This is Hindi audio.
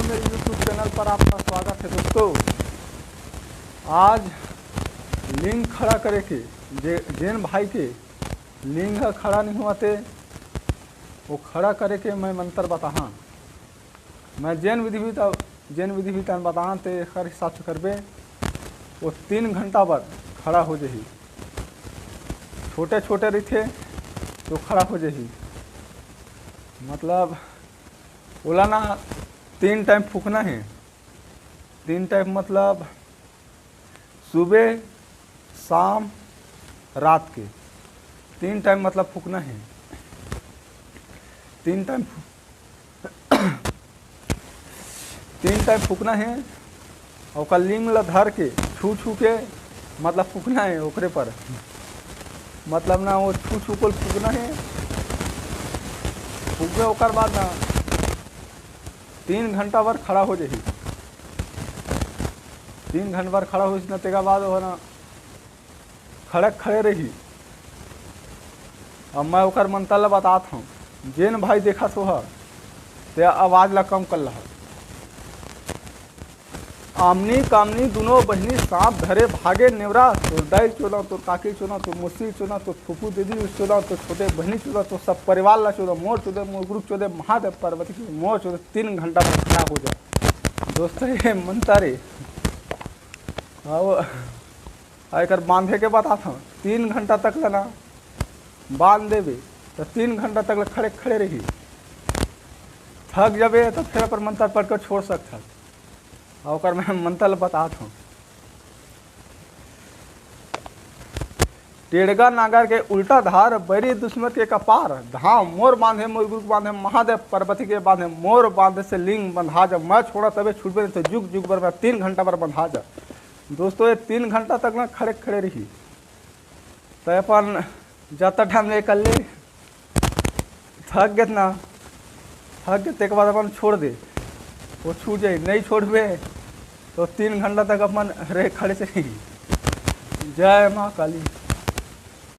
मेरे YouTube चैनल पर आपका स्वागत है दोस्तों। आज लिंग खड़ा करे के जैन भाई के लिंग खड़ा नहीं हुआ थे, वो खड़ा करे के मैं मंत्र बताहा। मैं जैन विधि भी बताहा ते हर हिसाब से करबे वो 3 घंटा बाद खड़ा हो जाही। छोटे छोटे रखे तो खड़ा हो जाही, मतलब बोला ना 3 टाइम फूकना है। 3 टाइम मतलब सुबह शाम रात के 3 टाइम मतलब फूकना है। 3 टाइम फूकना है और का लिंग ला धर के छू के मतलब फूकना है ओकरे पर, मतलब ना वो छू को फूकना है। फूके ओकर बाद ना 3 घंटा भर खड़ा हो जाही। 3 घंटा भर खड़ा हो ना तेका बाद वो ना खड़े रही। अब मैं ओकर मंत्र बतात हूँ। जैन भाई देखा तो है ते आवाज़ ला कम कर रहा। आमनी कामनी दोनों बहनी सांप धरे भागे नेवरा, तो दाई चोला तो काकी चोला तो मुसी चोला तो फूफू दीदी चोला तो छोटे बहनी चोला तो सब परिवार ला चोला मोर चोदे मोर गुरु चोदे महादेव पार्वती की मोर चोदे 3 घंटा में खड़ा हो जाए। दोस्तों ये मंत्र आकर बांधे के बताता हूँ। 3 घंटा तक ना बांध देवे तो 3 घंटा तक खड़े रही। थक जाबे तो फिर पर मंत्र पढ़ कर छोड़ सकता। और मैं मंत्र बतात हूँ। टेढ़गा नागर के उल्टा धार बैरी दुश्मन के कपार, धाम मोर बांधे मोर गुरु बांधे महादेव पार्वती के बांधे मोर बांधे से लिंग बंधा जा। मैं छोड़ा तबे छूटबे तो जुग जुग बर 3 घंटा पर बंधा जा। दोस्तों ये 3 घंटा तक ना खड़े रही तो अपन जाता टाइम ले कर ले थक गए ना, थक गए के बाद अपन छोड़ दे वो छूट जाए। नहीं छोड़बे तो 3 घंटा तक अपन रहे खड़े से। जय माँ काली।